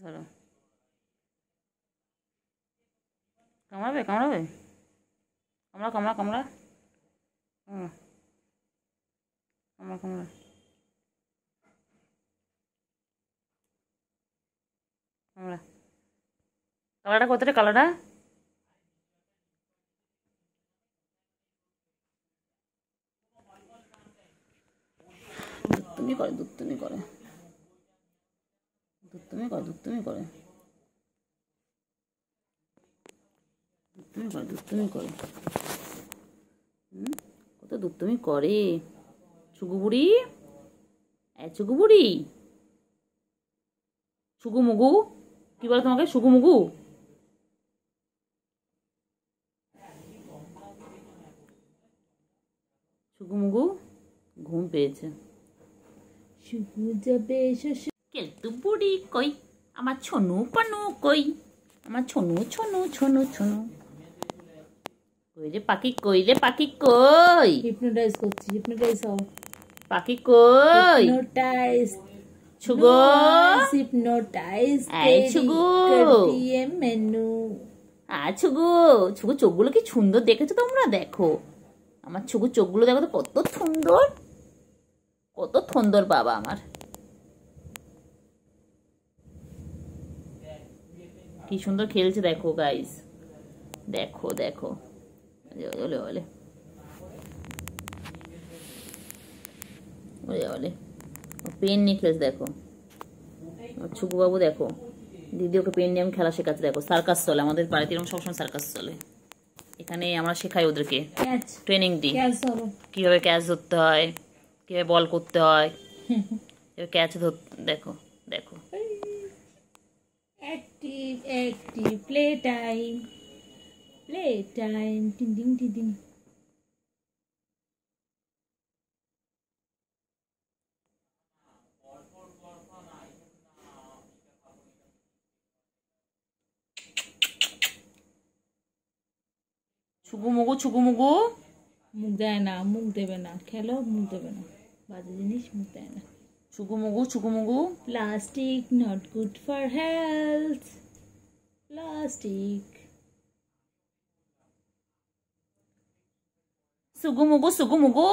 ধরো, কামড়াবে কামড়াবে, কামড়া কামড়া কামড়া, হুম, কামড়া কামড়া, কামড়া। কালারটা করতে রে, কালারটা দুত্তুমি করে, দুত্তুমি করে, দুত্তুমি করে, দুত্তুমি করে, দুত্তুমি করে, দুত্তুমি করে, কত দুত্তুমি করে। ছুগু বুড়ি, ছুগু বুড়ি, ছুগু মুগু, কি বলে তোমাকে, ছুগু মুগু? ছুগু মুগু ঘুম পেয়েছে। শুগু যাবে কেলতু বুড়ি কই, আমার ছনু পানু কই, আমার ছনু ছনু ছনু ছনু কই রে পাখি, কই রে পাখি কই? হিপনোটাইজ করছি, হিপনোটাইজ হও। পাখি কই? হিপনোটাইজ ছুগো, হিপনোটাইজ এই ছুগু, দিয়ে মেনু। ছুগু, ছুগু চোখগুলো কি সুন্দর দেখেছো তোমরা? দেখো আমার ছুগু চোখগুলো, দেখো তো কত সুন্দর, কত সুন্দর বাবা আমার, কি সুন্দর খেলছে দেখো গাইস, দেখো দেখো, ওলে ওলে ওলে ওলে, পেন নিয়ে খেলছে দেখো ছুকু বাবু। দেখো দিদি ওকে পেন নিয়ে আমি খেলা শেখাচ্ছে। দেখো সার্কাস চলে আমাদের বাড়িতে, এরকম সবসময় সার্কাস চলে। এখানে আমরা শেখাই ওদেরকে, ট্রেনিং দিই কিভাবে ক্যাচ ধরতে হয়, কিভাবে বল করতে হয়, ক্যাচ ধরতে। দেখো দেখো, active active play time, play time, টিং টিং টিং টিং। ছুগু মুগু, ছুগু মুগু, মুখ দেয় না, মুখ দেবে না, খেলো মুখ দেবে না, বাজে জিনিস মুখ দেয় না। ছুগু মুগু, ছুগু মুগু, plastic not good for health, plastic. সুগু মুগু, সুগু মুগু,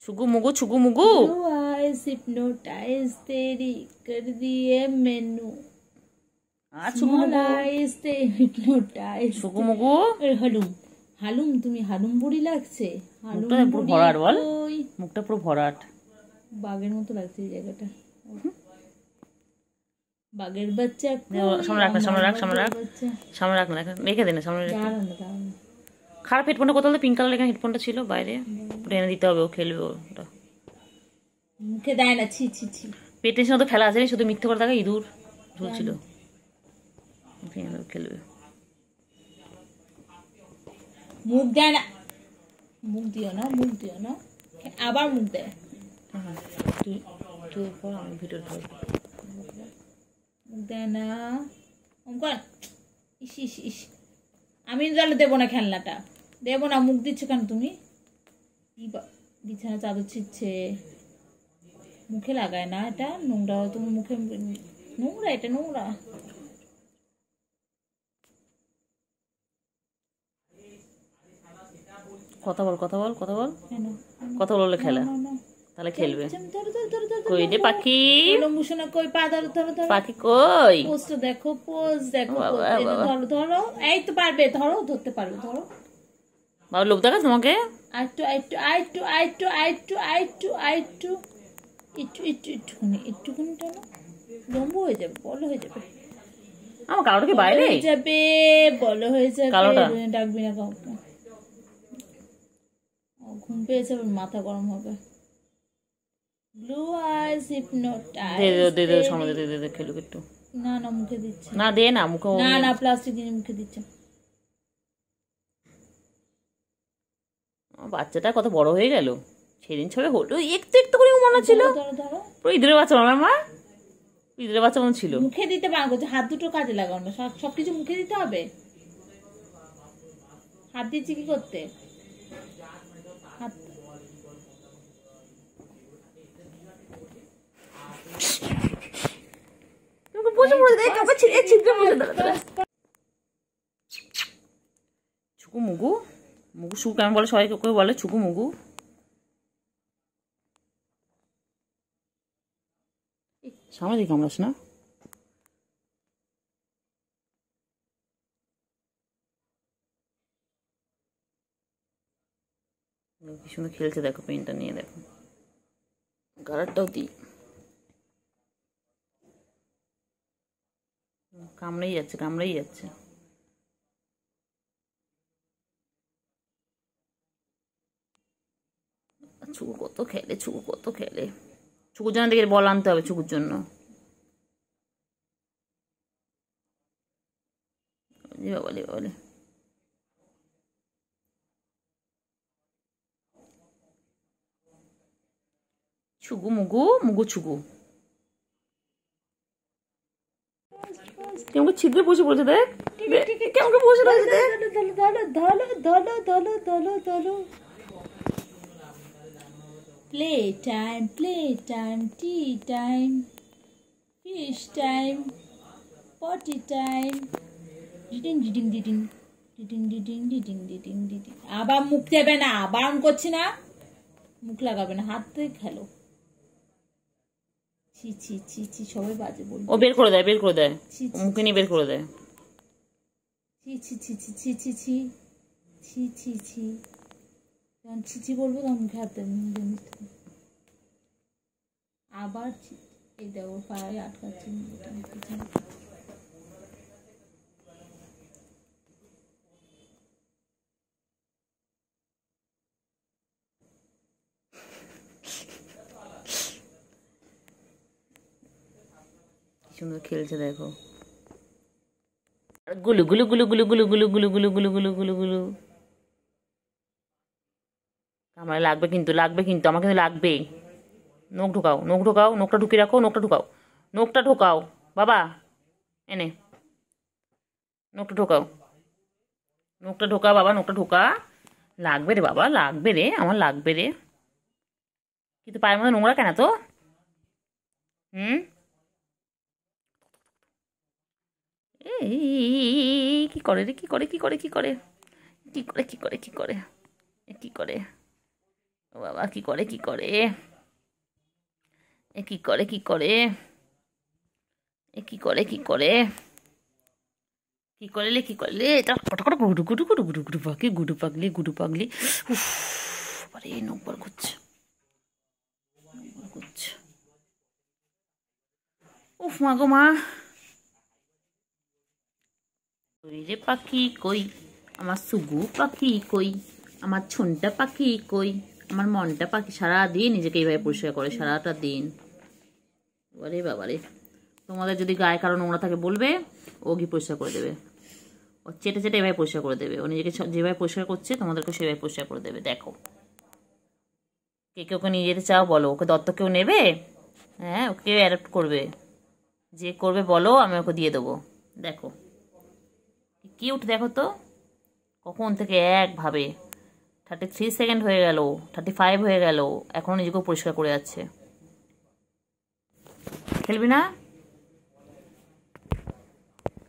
छुगु मुगु, छुगु मुगु। हिप्नोटाइज तेरी कर दिए मेनू। छुगु मुगु, हिप्नोटाइज छुगु मुगु। हालुम हालुम, তুমি হালুম বুড়ি লাগছে। মুখটা পুরো ভরাট বল, মুখটা পুরো ভরাট, বাঘের মতো লাগছে এই জায়গাটা। বাঘের বাচ্চা সামনে রাখ না, সামনে রাখ, সামনে রাখ, সামনে রাখ না, রেখে দে না, সামনে রেখে। খারাপ হেডফোনটা কোথাও পিঙ্ক কালার এখানে হেডফোনটা ছিল বাইরে, ওটা এনে দিতে হবে, ও খেলবে ওটা। মুখে দেয় না, ছি ছি ছি। পেটের সাথে খেলা আছে, শুধু মিথ্যে করে থাকে, ইঁদুর ঝুলছিল, খেলবে। মুখ দেয় না, মুখ দিও না, মুখ দিও না, আবার মুখ দেয়। তুই তুই পর, আমি ভিডিও করব। মুখ দেয় না, ইস ইস ইস। আমি তাহলে দেবো না খেলনাটা, দেবো না। মুখ দিচ্ছ কেন তুমি? বিছানা চাদর ছিচ্ছে, মুখে লাগায় না, এটা নোংরা, তুমি মুখে নোংরা, এটা নোংরা। কথা বল, কথা বল, কথা বল, কথা বললে খেলা, তাহলে খেলবে। কই রে পাখি, কই পা ধরো, ধরো ধরো, পাখি কই? পোজটা দেখো, পোজ দেখো, ধরো ধরো, এই তো পারবে, ধরো, ধরতে পারবে, ধরো। বাবা লোক দেখা তোমাকে, আইটু আইটু আইটু আইটু আইটু আইটু আইটু, একটু একটু একটুখানি, একটুখানি টানো, লম্বা হয়ে যাবে, বলো হয়ে যাবে। আমার কালোটা কি বাইরে যাবে, বলো হয়ে যাবে, কালোটা ডাকবি না কাউকে। ঘুম পেয়েছে, মাথা গরম হবে। ব্লু আইজ হিপনোটাইজ, দে দে দে, সামনে দে দে দে, খেলুক একটু। না না, মুখে দিচ্ছে না, দে না মুখে, না না, প্লাস্টিক দিয়ে মুখে দিচ্ছে। বাচ্চাটা কত বড় হয়ে গেল, সেদিন ছবে হলো একটু একটু করে মনে ছিল, পুরো ইঁদুরের বাচ্চা আমার মা, ইঁদুরের বাচ্চা মনে ছিল। মুখে দিতে পারবো, হাত দুটো কাজে লাগানো, সবকিছু মুখে দিতে হবে। হাত দিচ্ছি কি করতে? হাত বসে পড়ে দেখ আমাকে ছিদ্রে বসে দাঁড়া। ছুকু মুগু, মুগু সুকু কেমন বলে সবাই কেউ বলে ছুকু মুগু। সামনে দিকে কামড়াস না। কি সুন্দর খেলছে দেখো পেনটা নিয়ে, দেখো কালারটাও দিই। কামড়েই যাচ্ছে কামড়েই যাচ্ছে। ছুকু কত খেলে, ছুকু কত খেলে। ছুকুর জন্য দেখে বল আনতে হবে, ছুকুর জন্য। বাবালে বাবালে, ছুকু মুগু মুগু ছুকু কেমন ছিদ্রে বসে পড়েছে দেখ, কেমন বসে রয়েছে দেখ। Play time, tea time, fish time, পটি টাইম। ডিডিং ডিডিং ডিডিং ডিডিং ডিডিং ডিডিং ডিডিং ডিডিং। আবার মুখ দেবে না, বারণ করছি না, মুখ লাগাবে না, হাত দিয়ে খেলো। ছি ছি ছি ছি, সবাই বাজে বলবে। ও বের করে দেয়, বের করে দেয়, মুখে নিয়ে বের করে দেয়। ছি ছি ছি ছি ছি ছি ছি ছি ছি ছি, যখন ছি ছি বলবো তখন মুখে হাত দেবে। আবার এই দেখো পায়ে আটকাচ্ছে। সুন্দর খেলছে দেখো। গুলু গুলু গুলু গুলু গুলু গুলু গুলু গুলু গুলু গুলু গুলু গুলু। আমার লাগবে কিন্তু, লাগবে কিন্তু, আমার কিন্তু লাগবে। নখ ঢোকাও, নখ ঢোকাও, নখটা ঢুকিয়ে রাখো, নখটা ঢোকাও, নখটা ঢোকাও বাবা, এনে নখটা ঢোকাও, নখটা ঢোকা বাবা, নখটা ঢোকা। লাগবে রে বাবা, লাগবে রে, আমার লাগবে রে। কিন্তু পায়ের মধ্যে নোংরা কেন তো? কি করে রে, কি করে, কি করে, কি করে, কি করে, কি করে, কি করে, কি করে, ও বাবা কি করে, কি করে, কি করে, কি করে, কি করে, কি করে, কি করলে, কি করলে, এটা কটা গুডু গুডু গুডু গুডু গুডু পাগলি, গুডু পাগলি, গুডু পাগলি। উফ আরে নকবার করছে, করছে। উফ মা গো মা। কই রে পাখি কই, আমার সুগু পাখি কই, আমার ছুনটা পাখি কই, আমার মনটা পাখি। সারাদিন নিজেকে এইভাবে পরিষ্কার করে, সারাটা দিন। বাবারে বাবারে, তোমাদের যদি গায়ে কারো নোংরা থাকে বলবে, ও গিয়ে পরিষ্কার করে দেবে। ও চেটে চেটে এভাবে পরিষ্কার করে দেবে। ও নিজেকে যেভাবে পরিষ্কার করছে তোমাদেরকে সেভাবে পরিষ্কার করে দেবে। দেখো, কে কে ওকে নিয়ে যেতে চাও বলো, ওকে দত্তক কেউ নেবে? হ্যাঁ, ওকে অ্যাডপ্ট করবে, যে করবে বলো, আমি ওকে দিয়ে দেবো। দেখো কিউট, দেখো তো কখন থেকে একভাবে 33 সেকেন্ড হয়ে গেল, 35 হয়ে গেল, এখনো নিজেকেও পরিষ্কার করে যাচ্ছে। খেলবি না?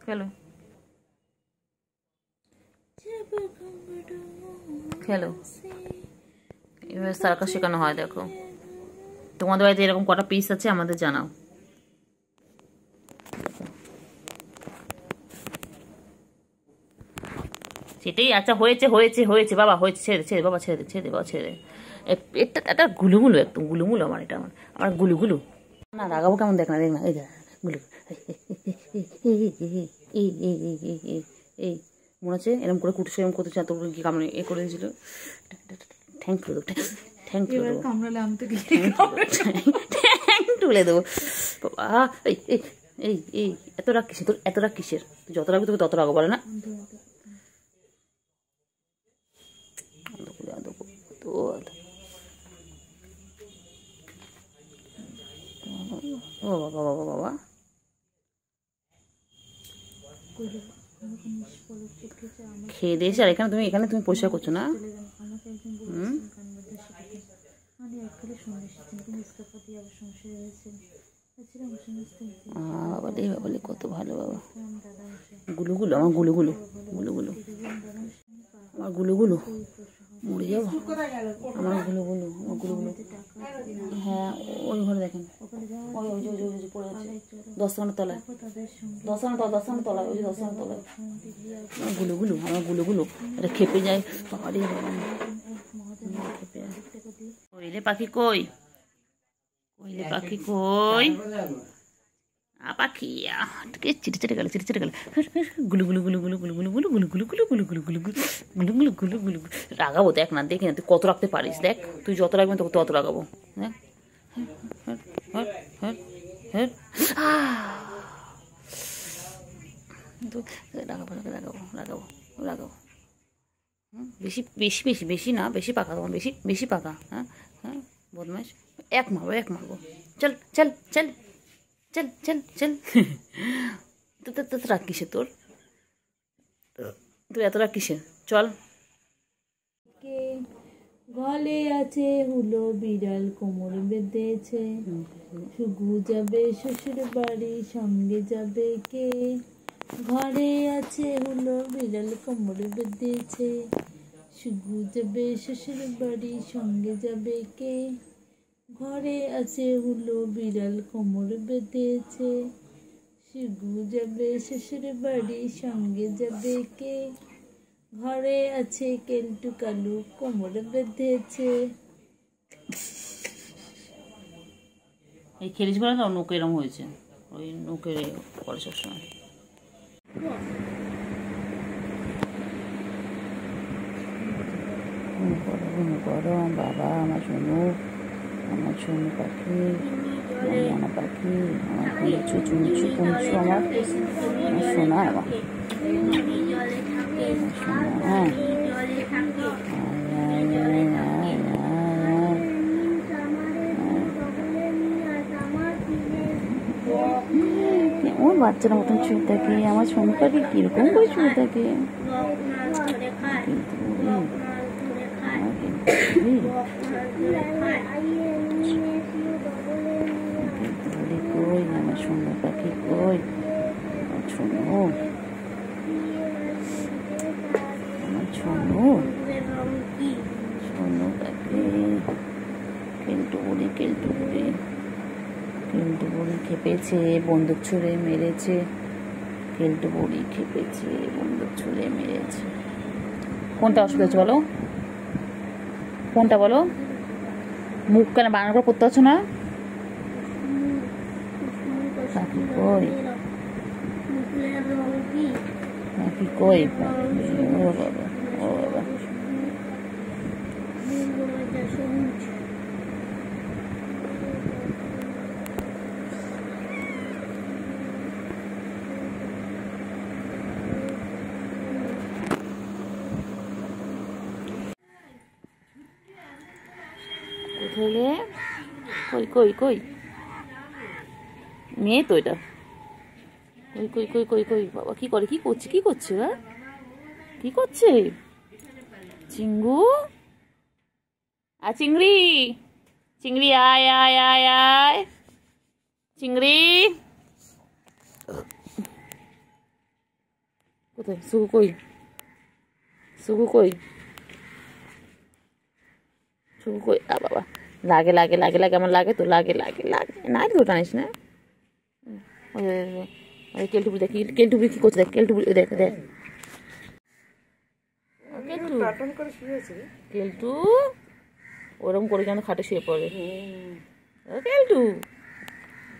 খেলো খেলো, এভাবে সার্কাস শেখানো হয়। দেখো তোমাদের বাড়িতে এরকম কটা পিস আছে আমাদের জানাও। সেটাই, আচ্ছা হয়েছে হয়েছে হয়েছে বাবা, হয়েছে, ছেড়ে ছেড়ে বাবা, ছেড়ে দে, ছেড়ে দে বাবা, ছেড়ে দে। এটা এটা গুলুগুলো, একদম গুলুগুলো আমার, এটা আমার আমার গুলুগুলু। না রাগাবো কেমন দেখ না, দেখ না, এই দেখ গুলু। এই এই এই এই এই এই মনে হচ্ছে এরকম করে কুটুস এরকম করতে চান, তোর কি কামড়ে এ করে দিয়েছিল। ঠ্যাং তুলে দেবো, ঠ্যাং তুলে দেবো, ঠ্যাং তুলে দেবো বাবা। এই এই এই এই এত রাগ কিসের তোর, এত রাগ কিসের? তুই যত রাখবি তোকে তত রাগো, বলে না? ও বাবা বাবা বাবা, খেয়ে দিয়েছে। আর এখানে তুমি পরিষ্কার করছো না? হুম বাবা রে বাবা রে, কত ভালো বাবা। গুলুগুলো আমার, গুলুগুলো গুলুগুলো আমার, গুলুগুলো মরে যাবো আমার, গুলুগুলো আমার, গুলুগুলো। হ্যাঁ ওই ঘরে দেখেন, ওই ওই ওই ওই পড়ে আছে 10 টাকার তলায়, 10 টাকার তলা, 10 টাকার তলায়, ওই যে 10 টাকার তলায় আমার, গুলুগুলো আমার, গুলুগুলো। এটা খেপে যায় বাবা রে বাবা, খেপে যায়। কইলে পাখি কই, কইলে পাখি কই, পাখি চিটে চিটে গেল, চিটে চিটে গেল। গুলু গুলু গুলু গুলু গুলু গুলু গুলু গুলু গুলু গুলু গুলু গুলু গুলু গুলু গুলু গুলু গুলু। রাগাবো দেখ না, দেখি না তুই কত রাখতে পারিস, দেখ তুই যত রাখবেন তোকে তত রাগাবো। দেখ রাগাবো রাগাবো রাগাবো রাগাবো। বেশি বেশি বেশি বেশি না, বেশি পাকা তোমার, বেশি বেশি পাকা। হ্যাঁ হ্যাঁ বদমাইশ, এক মারবো এক মারবো। চল চল চল চল চল চল। তো রাগ কিসে তোর, তুই এত রাগ কিসে, চল। গলে আছে হুলো বিড়াল কোমর বেঁধেছে, শুধু যাবে শ্বশুর বাড়ি সঙ্গে যাবে কে। ঘরে আছে হুলো বিড়াল কোমর বেঁধেছে, শুধু যাবে শ্বশুর বাড়ি সঙ্গে যাবে কে। ঘরে আছে হুলো বিড়াল কোমর বেঁধেছে, শুধু যাবে শ্বশুর বাড়ি সঙ্গে যাবে কে। ঘরে আছে কেলটু কালু কোমর বেঁধেছে। এই খেলিস বলে না নৌকে এরম হয়েছে, ওই নৌকে করে সবসময়। গরম বাবা, আমার সোনু, আমার সোনু পাখি, আমার মনা পাখি, আমার কুঞ্চু চুঞ্চু কুঞ্চু, আমার সোনা, আমার সোনা। ওর বাচ্চার মতন শুয়ে থাকে আমার সোনু পাখি, কিরকম করে শুয়ে থাকে। কই আমার সোনু পাখি, কই আমার সোনু, আমার সোনু, সোনু পাখি। কেলটু বুড়ি, কেলটু বুড়ি, কেলটু বুড়ি খেপেছে, বন্দুক ছুঁড়ে মেরেছে। কেলটু বুড়ি খেপেছে, বন্দুক ছুঁড়ে মেরেছে। কোনটা অসুবিধা হচ্ছে বলো, কোনটা বলো? মুখ কেন বানানোর করে পড়তে হচ্ছে না? পাখি কই, পাখি কই, পাখি ও বাবা, ও বাবা। কোথায় কই কই কই মেয়ে তো এটা, কই কই কই কই কই বাবা, কি করে, কি করছে, কি করছে, হ্যাঁ কি করছে? চিঙ্গু আর চিংড়ি, চিংড়ি আয় আয় আয় আয়, চিংড়ি কোথায়? সুগু কই, সুগু কই, সুগু কই? আ বাবা, লাগে লাগে লাগে লাগে, আমার লাগে তো, লাগে লাগে লাগে, না তো টানিস না। ওই কেলটুবুড়ি দেখ, কেলটুবুড়ি কি করছে দেখ, কেলটুবুড়ি দেখ দেখ, কেলটু ওরকম করে যেন খাটে শুয়ে পড়ে। কেলটু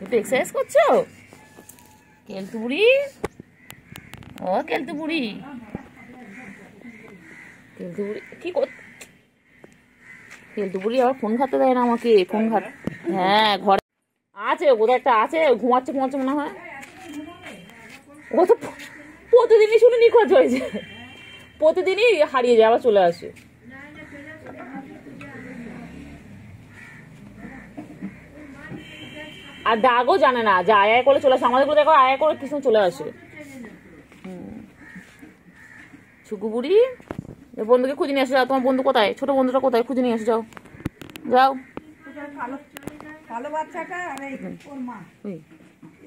একটু এক্সারসাইজ করছো, কেলটু বুড়ি, ও কেলটু বুড়ি, কেলটু বুড়ি কি কর, কেলটু বুড়ি আবার ফোন খাতে দেয় না আমাকে, ফোন খাত, হ্যাঁ ঘরে আছে, কোথাও একটা আছে, ঘুমাচ্ছে ঘুমাচ্ছে মনে হয়। ও তো প্রতিদিনই শুনে নিখোঁজ হয়েছে, প্রতিদিনই হারিয়ে যায়, আবার চলে আসে। আর ডাকও জানে না, যে আয় আয় করে চলে আসে, আমাদের দেখো আয় করে কিছু চলে আসে। ছুকু বুড়ি, বন্ধুকে খুঁজে নিয়ে আসে, যাও, তোমার বন্ধু কোথায়, ছোট বন্ধুটা কোথায়, খুঁজে নিয়ে আসে, যাও যাও।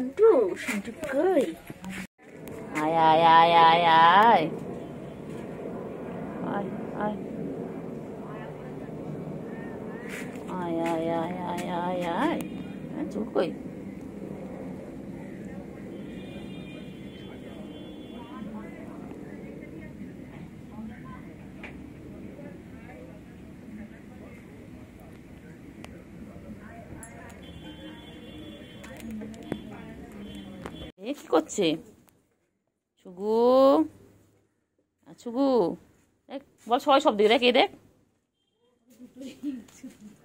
সন্টু সন্টু কই আয় আয় আয় আয় আয় আয় আয় আয় আয় আয় আয় আয় আয় চুল কই কি করছে ছুগু ছুগু দেখ বল সবাই সব দিকে দেখ এ দেখ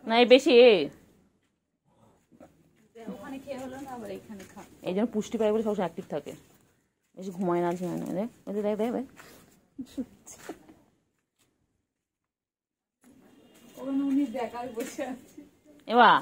না এই বেশি এই জন্য পুষ্টি পায় বলে সবসময় অ্যাক্টিভ থাকে বেশি ঘুমায় না ঝিমায় না দেখ দেখ দেখ দেখ এবার